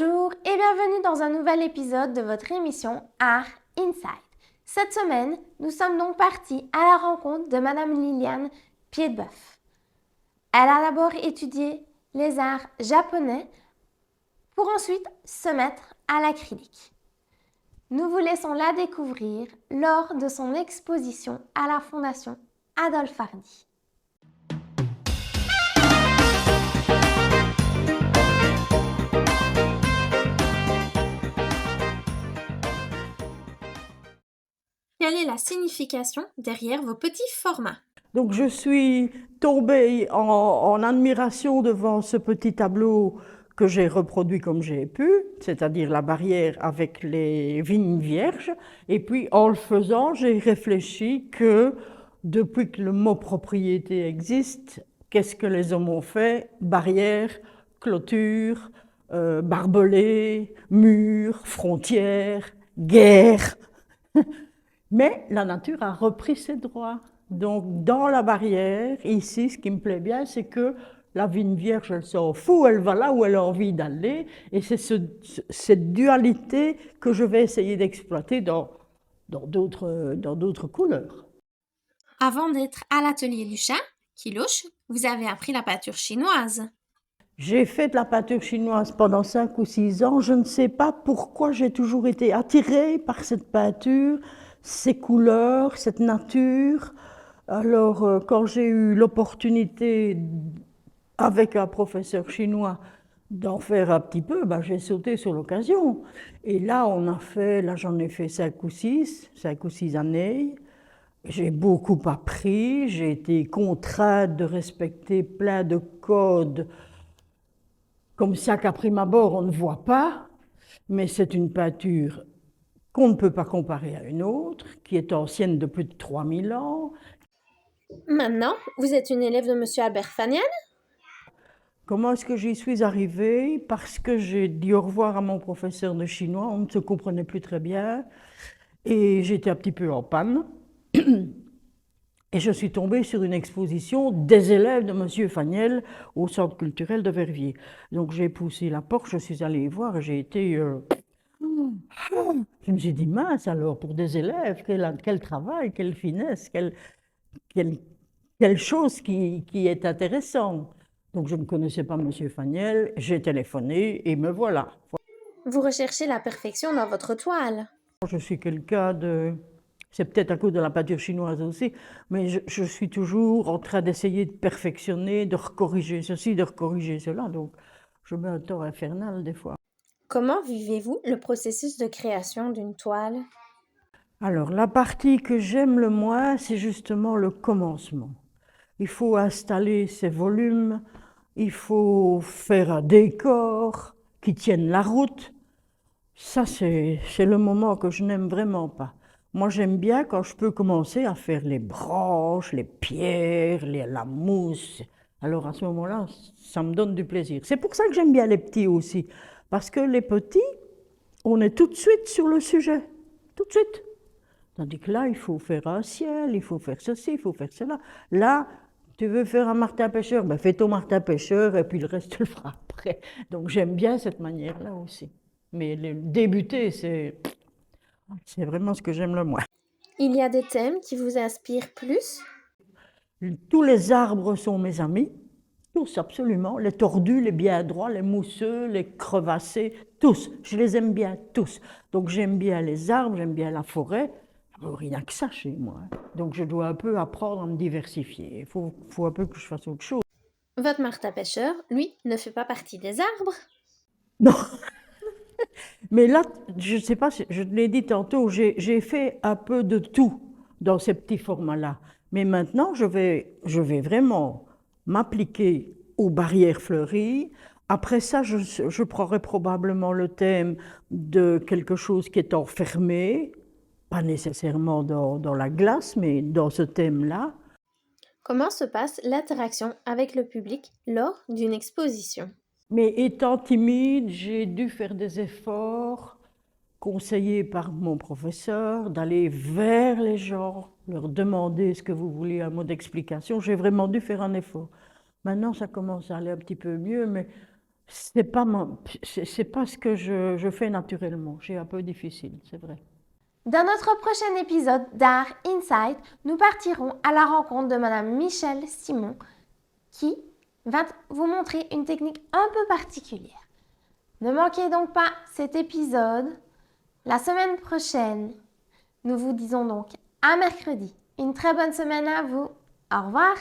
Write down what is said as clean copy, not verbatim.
Bonjour et bienvenue dans un nouvel épisode de votre émission Art Inside. Cette semaine, nous sommes donc partis à la rencontre de Madame Liliane Piedboeuf. Elle a d'abord étudié les arts japonais pour ensuite se mettre à l'acrylique. Nous vous laissons la découvrir lors de son exposition à la Fondation Adolphe Hardy. Quelle est la signification derrière vos petits formats? Donc je suis tombée en admiration devant ce petit tableau que j'ai reproduit comme j'ai pu, c'est-à-dire la barrière avec les vignes vierges. Et puis en le faisant, j'ai réfléchi que depuis que le mot propriété existe, qu'est-ce que les hommes ont fait? Barrière, clôture, barbelés, murs, frontières, guerre. Mais la nature a repris ses droits. Donc, dans la barrière, ici, ce qui me plaît bien, c'est que la vigne vierge, elle s'en fout, elle va là où elle a envie d'aller. Et c'est cette dualité que je vais essayer d'exploiter dans d'autres couleurs. Avant d'être à l'atelier du chat, Kilouche, vous avez appris la peinture chinoise. J'ai fait de la peinture chinoise pendant 5 ou 6 ans. Je ne sais pas pourquoi j'ai toujours été attirée par cette peinture, ces couleurs, cette nature. Alors, quand j'ai eu l'opportunité, avec un professeur chinois, d'en faire un petit peu, j'ai sauté sur l'occasion. Et là, j'en ai fait 5 ou 6 années. J'ai beaucoup appris, j'ai été contrainte de respecter plein de codes, comme ça qu'à prime abord on ne voit pas, mais c'est une peinture qu'on ne peut pas comparer à une autre, qui est ancienne de plus de 3000 ans. Maintenant, vous êtes une élève de Monsieur Albert Fagnan? Comment est-ce que j'y suis arrivée? Parce que j'ai dit au revoir à mon professeur de chinois, on ne se comprenait plus très bien, et j'étais un petit peu en panne. Et je suis tombée sur une exposition des élèves de Monsieur Faniel au Centre culturel de Verviers. Donc j'ai poussé la porte, je suis allée voir et j'ai été... Je me suis dit, mince alors, pour des élèves, quel travail, quelle finesse, quelle chose qui est intéressante. Donc je ne connaissais pas Monsieur Faniel, j'ai téléphoné et me voilà. Vous recherchez la perfection dans votre toile. Je suis quelqu'un de... C'est peut-être à cause de la peinture chinoise aussi, mais je suis toujours en train d'essayer de perfectionner, de recorriger ceci, de recorriger cela. Donc je mets un temps infernal des fois. Comment vivez-vous le processus de création d'une toile? Alors la partie que j'aime le moins, c'est justement le commencement. Il faut installer ces volumes, il faut faire un décor qui tienne la route. Ça, c'est le moment que je n'aime vraiment pas. Moi, j'aime bien quand je peux commencer à faire les branches, les pierres, la mousse. Alors, à ce moment-là, ça me donne du plaisir. C'est pour ça que j'aime bien les petits aussi. Parce que les petits, on est tout de suite sur le sujet. Tout de suite. Tandis que là, il faut faire un ciel, il faut faire ceci, il faut faire cela. Là, tu veux faire un martin-pêcheur, fais ton martin-pêcheur et puis le reste, tu le feras après. Donc, j'aime bien cette manière-là aussi. Mais débuter, c'est vraiment ce que j'aime le moins. Il y a des thèmes qui vous inspirent plus? Tous les arbres sont mes amis, tous absolument. Les tordus, les bien droits, les mousseux, les crevassés, tous. Je les aime bien, tous. Donc j'aime bien les arbres, j'aime bien la forêt. Alors, il n'y a que ça chez moi. Donc je dois un peu apprendre à me diversifier. Il faut un peu que je fasse autre chose. Votre martin-pêcheur, lui, ne fait pas partie des arbres? Non. Mais là, je ne sais pas, je l'ai dit tantôt, j'ai fait un peu de tout dans ces petits formats-là. Mais maintenant, je vais vraiment m'appliquer aux barrières fleuries. Après ça, je prendrai probablement le thème de quelque chose qui est enfermé, pas nécessairement dans la glace, mais dans ce thème-là. Comment se passe l'interaction avec le public lors d'une exposition? Mais étant timide, j'ai dû faire des efforts, conseillés par mon professeur, d'aller vers les gens, leur demander ce que vous voulez, un mot d'explication. J'ai vraiment dû faire un effort. Maintenant, ça commence à aller un petit peu mieux, mais c'est pas ce que je fais naturellement. C'est un peu difficile, c'est vrai. Dans notre prochain épisode d'Art Insight, nous partirons à la rencontre de Madame Michèle Simon qui va vous montrer une technique un peu particulière. Ne manquez donc pas cet épisode. La semaine prochaine, nous vous disons donc à mercredi. Une très bonne semaine à vous. Au revoir.